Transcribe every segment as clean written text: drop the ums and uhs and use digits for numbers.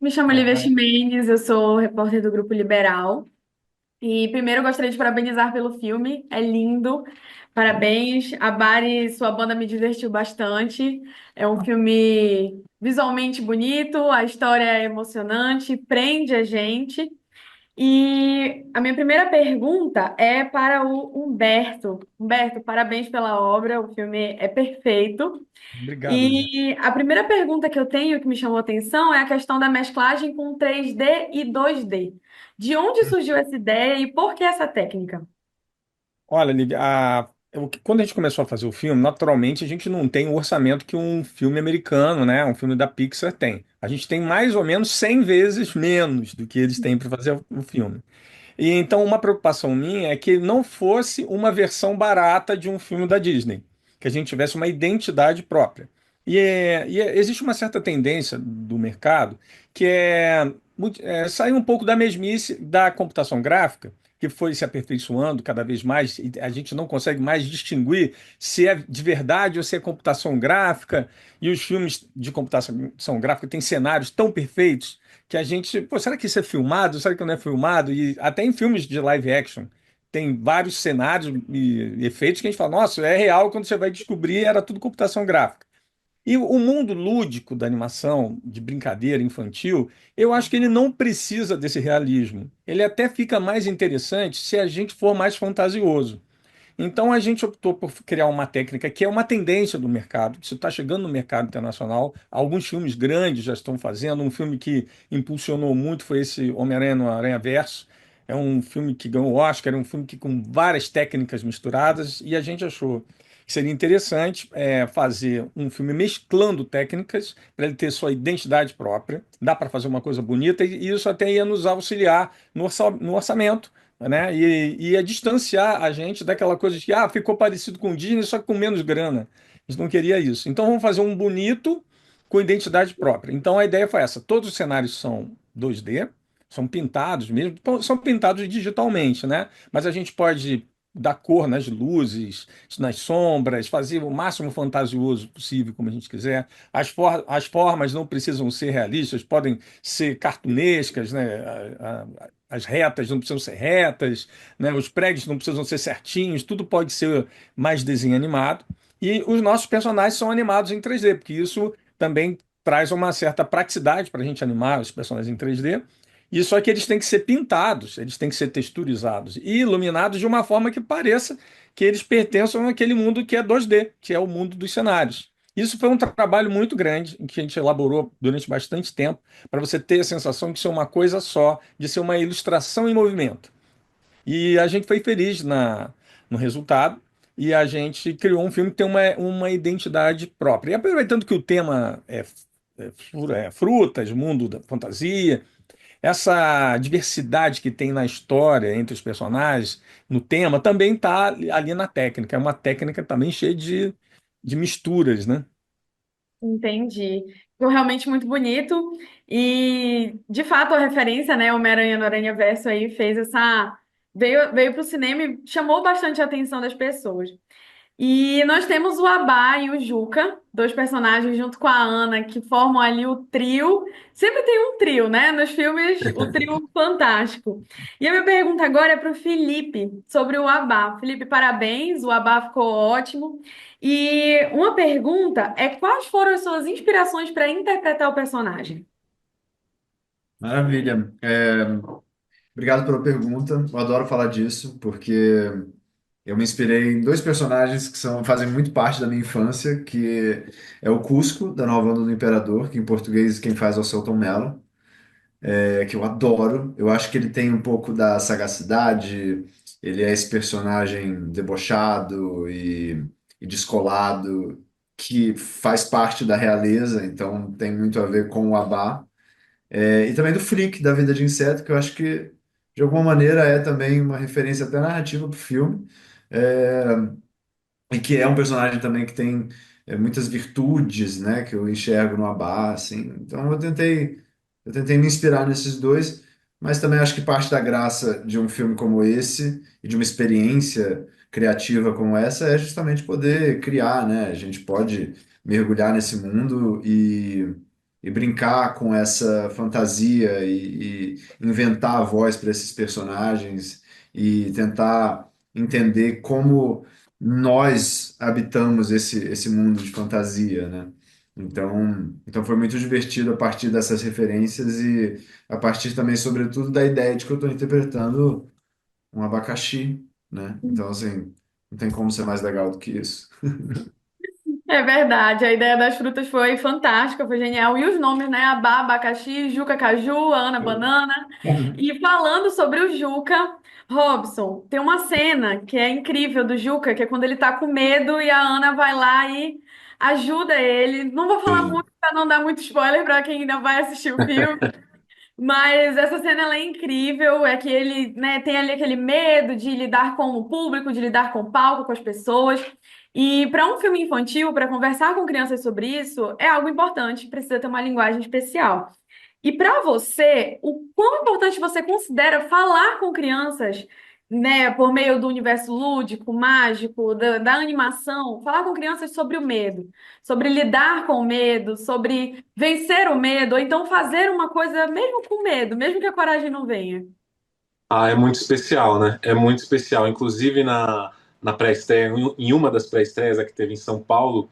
Me chamo Olivia Ah, Ximenes, eu sou repórter do Grupo Liberal. E primeiro eu gostaria de parabenizar pelo filme, é lindo. Parabéns, a Bari e sua banda me divertiu bastante. É um filme visualmente bonito, a história é emocionante, prende a gente. E a minha primeira pergunta é para o Humberto. Humberto, parabéns pela obra, o filme é perfeito. obrigado, Olivia. E a primeira pergunta que eu tenho que me chamou a atenção é a questão da mesclagem com 3D e 2D. De onde surgiu essa ideia e por que essa técnica? Olha, Olivia, quando a gente começou a fazer o filme, naturalmente a gente não tem o orçamento que um filme americano, né, um filme da Pixar tem. A gente tem mais ou menos 100 vezes menos do que eles têm para fazer o filme. E então uma preocupação minha é que não fosse uma versão barata de um filme da Disney, que a gente tivesse uma identidade própria. Existe uma certa tendência do mercado que é sair um pouco da mesmice da computação gráfica, que foi se aperfeiçoando cada vez mais, e a gente não consegue mais distinguir se é de verdade ou se é computação gráfica, e os filmes de computação gráfica têm cenários tão perfeitos que a gente, pô, será que isso é filmado? Será que não é filmado? E até em filmes de live action tem vários cenários e efeitos que a gente fala, nossa, é real quando você vai descobrir era tudo computação gráfica. E o mundo lúdico da animação, de brincadeira infantil, eu acho que ele não precisa desse realismo. Ele até fica mais interessante se a gente for mais fantasioso. Então a gente optou por criar uma técnica que é uma tendência do mercado, que isso está chegando no mercado internacional. Alguns filmes grandes já estão fazendo. Um filme que impulsionou muito foi esse Homem-Aranha no Aranha-Verso. É um filme que ganhou o Oscar, é um filme que com várias técnicas misturadas, e a gente achou que seria interessante fazer um filme mesclando técnicas para ele ter sua identidade própria. Dá para fazer uma coisa bonita e isso até ia nos auxiliar no orçamento, né? E ia distanciar a gente daquela coisa de que ficou parecido com o Disney, só que com menos grana. A gente não queria isso. Então vamos fazer um bonito com identidade própria. Então a ideia foi essa: todos os cenários são 2D, são pintados mesmo, são pintados digitalmente, né? Mas a gente pode dar cor nas luzes, nas sombras, fazer o máximo fantasioso possível, como a gente quiser. As formas não precisam ser realistas, podem ser cartunescas, né? As retas não precisam ser retas, né? Os prédios não precisam ser certinhos, tudo pode ser mais desenho animado. E os nossos personagens são animados em 3D, porque isso também traz uma certa praticidade para a gente animar os personagens em 3D. E só que eles têm que ser pintados, eles têm que ser texturizados e iluminados de uma forma que pareça que eles pertençam àquele mundo que é 2D, que é o mundo dos cenários. Isso foi um trabalho muito grande, em que a gente elaborou durante bastante tempo, para você ter a sensação de ser uma coisa só, de ser uma ilustração em movimento. E a gente foi feliz no resultado, e a gente criou um filme que tem uma identidade própria. E aproveitando que o tema é frutas, mundo da fantasia, essa diversidade que tem na história entre os personagens, no tema, também está ali na técnica. É uma técnica também cheia de misturas, né? Entendi. Ficou realmente muito bonito. E, de fato, a referência, né, Homem-Aranha no Aranha-Verso aí fez essa. Veio para o cinema e chamou bastante a atenção das pessoas. E nós temos o Abá e o Juca, dois personagens junto com a Ana, que formam ali o trio. Sempre tem um trio, né? Nos filmes, o trio fantástico. E a minha pergunta agora é para o Felipe, sobre o Abá. Felipe, parabéns, o Abá ficou ótimo. E uma pergunta é: quais foram as suas inspirações para interpretar o personagem? Maravilha. Obrigado pela pergunta. Eu adoro falar disso, porque eu me inspirei em dois personagens que fazem muito parte da minha infância, que é o Cusco, da Nova Onda do Imperador, que em português quem faz é o Selton Mello, que eu adoro. Eu acho que ele tem um pouco da sagacidade, ele é esse personagem debochado e descolado, que faz parte da realeza, então tem muito a ver com o Abá. E também do Freak, da Vida de Inseto, que eu acho que, de alguma maneira, é também uma referência até narrativa para o filme. É, e que é um personagem também que tem muitas virtudes, né, que eu enxergo no Abá, assim. Então eu tentei me inspirar nesses dois, mas também acho que parte da graça de um filme como esse e de uma experiência criativa como essa é justamente poder criar, né? A gente pode mergulhar nesse mundo e brincar com essa fantasia e inventar a voz para esses personagens e tentar entender como nós habitamos esse mundo de fantasia, né? Então foi muito divertido a partir dessas referências e a partir também, sobretudo, da ideia de que eu estou interpretando um abacaxi, né? Então, assim, não tem como ser mais legal do que isso. É verdade, a ideia das frutas foi fantástica, foi genial. E os nomes, né? Abá, abacaxi, Juca, caju, Ana, banana. E falando sobre o Juca, Robson, tem uma cena que é incrível do Juca, que é quando ele tá com medo e a Ana vai lá e ajuda ele. Não vou falar Sim. muito para não dar muito spoiler para quem ainda vai assistir o filme. Mas essa cena ela é incrível, é que ele, né, tem ali aquele medo de lidar com o público, de lidar com o palco, com as pessoas. E para um filme infantil, para conversar com crianças sobre isso, é algo importante, precisa ter uma linguagem especial. E para você, o quão importante você considera falar com crianças, né, por meio do universo lúdico, mágico, da animação, falar com crianças sobre o medo, sobre lidar com o medo, sobre vencer o medo, ou então fazer uma coisa mesmo com medo, mesmo que a coragem não venha. Ah, é muito especial, né? É muito especial. Inclusive na pré-estreia, em uma das pré-estreias a que teve em São Paulo,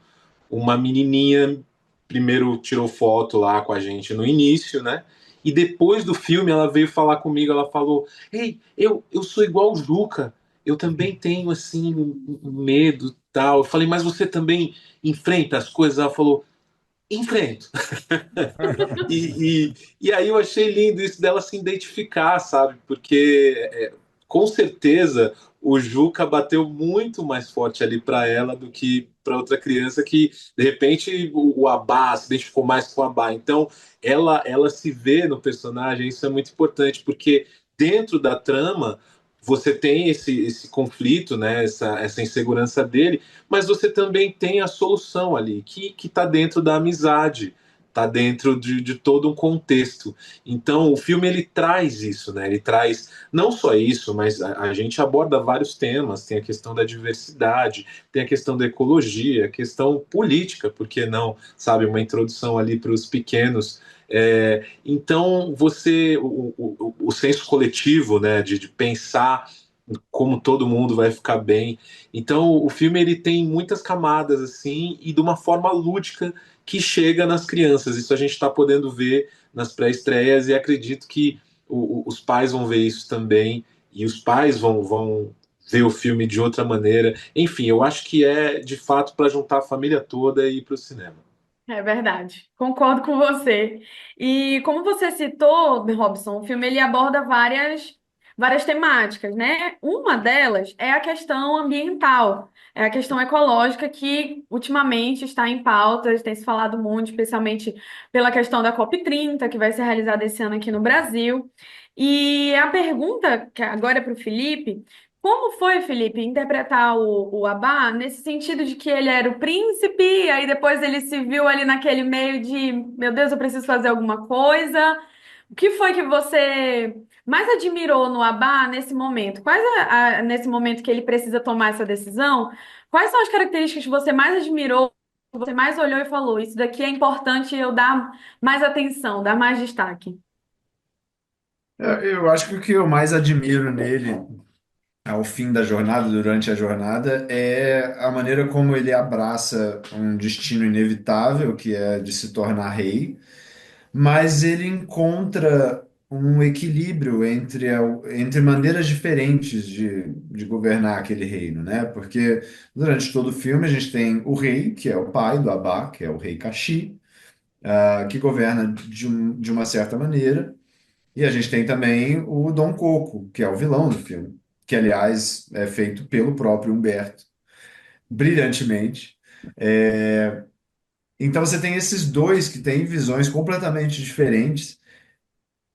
uma menininha primeiro tirou foto lá com a gente no início, né? E depois do filme ela veio falar comigo, ela falou: "Ei, eu sou igual o Juca. Eu também tenho assim um medo, tal". Eu falei: "Mas você também enfrenta as coisas?". Ela falou: "Enfrento". E aí eu achei lindo isso dela se identificar, sabe? Porque com certeza o Juca bateu muito mais forte ali para ela do que para outra criança que de repente o Abá se identificou mais com o Abá. Então ela se vê no personagem, isso é muito importante porque dentro da trama você tem esse conflito, né, essa insegurança dele, mas você também tem a solução ali, que está dentro da amizade, está dentro de todo um contexto. Então, o filme ele traz isso, né? Ele traz não só isso, mas a gente aborda vários temas. Tem a questão da diversidade, tem a questão da ecologia, a questão política, por que não? Sabe, uma introdução ali para os pequenos. Então, o senso coletivo, né, de pensar como todo mundo vai ficar bem. Então, o filme ele tem muitas camadas assim e de uma forma lúdica que chega nas crianças. Isso a gente está podendo ver nas pré-estreias e acredito que os pais vão ver isso também e os pais vão ver o filme de outra maneira. Enfim, eu acho que é de fato para juntar a família toda e ir para o cinema. É verdade, concordo com você. E como você citou, Robson, o filme ele aborda várias temáticas, né? Uma delas é a questão ambiental, é a questão ecológica que ultimamente está em pauta, tem se falado muito, especialmente pela questão da COP30, que vai ser realizada esse ano aqui no Brasil. E a pergunta que agora é para o Felipe. Como foi, Felipe, interpretar o Abá nesse sentido de que ele era o príncipe, e aí depois ele se viu ali naquele meio de, meu Deus, eu preciso fazer alguma coisa? O que foi que você mais admirou no Abá nesse momento? Nesse momento que ele precisa tomar essa decisão, quais são as características que você mais admirou, que você mais olhou e falou, isso daqui é importante eu dar mais atenção, dar mais destaque? Eu acho que o que eu mais admiro nele ao fim da jornada, durante a jornada, é a maneira como ele abraça um destino inevitável, que é de se tornar rei, mas ele encontra um equilíbrio entre maneiras diferentes de governar aquele reino, né? Porque durante todo o filme a gente tem o rei, que é o pai do Abá, que é o rei Kashi, que governa de uma certa maneira, e a gente tem também o Dom Coco, que é o vilão do filme, que aliás é feito pelo próprio Humberto, brilhantemente. Então você tem esses dois que têm visões completamente diferentes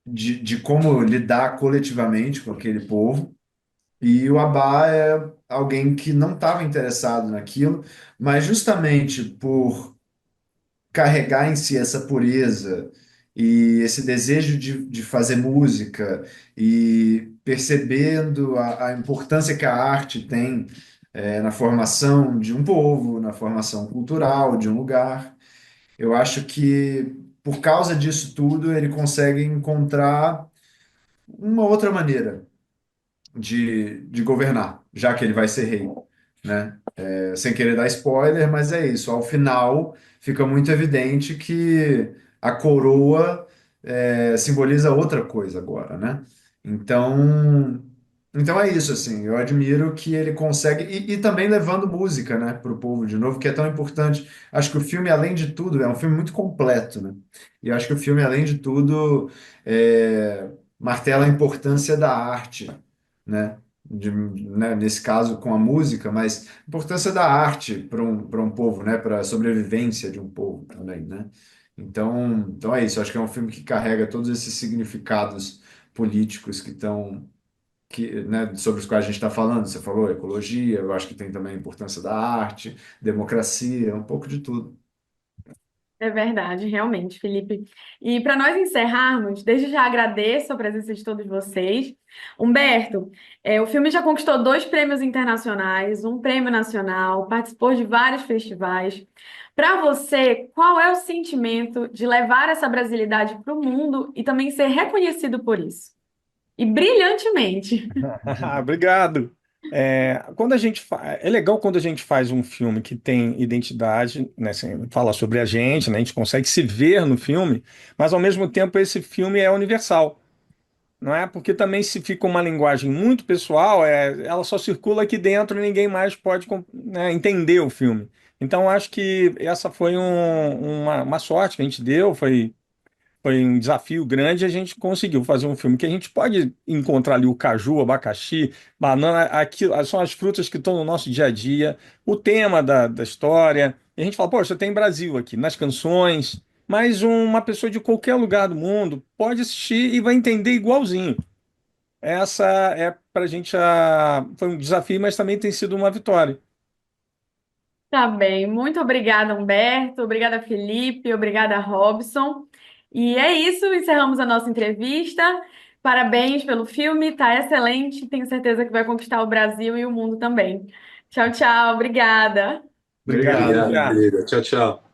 de como lidar coletivamente com aquele povo. E o Abá é alguém que não estava interessado naquilo, mas justamente por carregar em si essa pureza e esse desejo de fazer música e percebendo a importância que a arte tem na formação de um povo, na formação cultural de um lugar. Eu acho que por causa disso tudo, ele consegue encontrar uma outra maneira de governar, já que ele vai ser rei, né? Sem querer dar spoiler, mas é isso. Ao final, fica muito evidente que a coroa simboliza outra coisa agora, né? Então, então é isso, assim. Eu admiro que ele consegue e também levando música, né, para o povo de novo, que é tão importante. Acho que o filme, além de tudo, é um filme muito completo, né? E eu acho que o filme, além de tudo, martela a importância da arte, né? Nesse caso com a música, mas a importância da arte para um povo, né? Para a sobrevivência de um povo também, né? Então é isso. Acho que é um filme que carrega todos esses significados políticos né, sobre os quais a gente está falando. Você falou ecologia, eu acho que tem também a importância da arte, democracia, um pouco de tudo. É verdade, realmente, Felipe. E para nós encerrarmos, desde já agradeço a presença de todos vocês. Humberto, o filme já conquistou 2 prêmios internacionais, um prêmio nacional, participou de vários festivais. Para você, qual é o sentimento de levar essa brasilidade para o mundo e também ser reconhecido por isso? E brilhantemente. Obrigado. Quando a gente é legal quando a gente faz um filme que tem identidade, né, assim, fala sobre a gente, né, a gente consegue se ver no filme, mas ao mesmo tempo esse filme é universal, não é? Porque também se fica uma linguagem muito pessoal, ela só circula aqui dentro e ninguém mais pode, né, entender o filme. Então acho que essa foi uma sorte que a gente deu, foi um desafio grande e a gente conseguiu fazer um filme que a gente pode encontrar ali o caju, o abacaxi, banana, aquilo, são as frutas que estão no nosso dia a dia, o tema da história. E a gente fala, poxa, tem Brasil aqui, nas canções, mas uma pessoa de qualquer lugar do mundo pode assistir e vai entender igualzinho. Essa para a gente foi um desafio, mas também tem sido uma vitória. Tá bem, muito obrigada, Humberto, obrigada, Felipe, obrigada, Robson. E é isso, encerramos a nossa entrevista. Parabéns pelo filme, tá excelente. Tenho certeza que vai conquistar o Brasil e o mundo também. Tchau, tchau, obrigada. Obrigado, Obrigado. Obrigado, Lívia. querida. Tchau, tchau.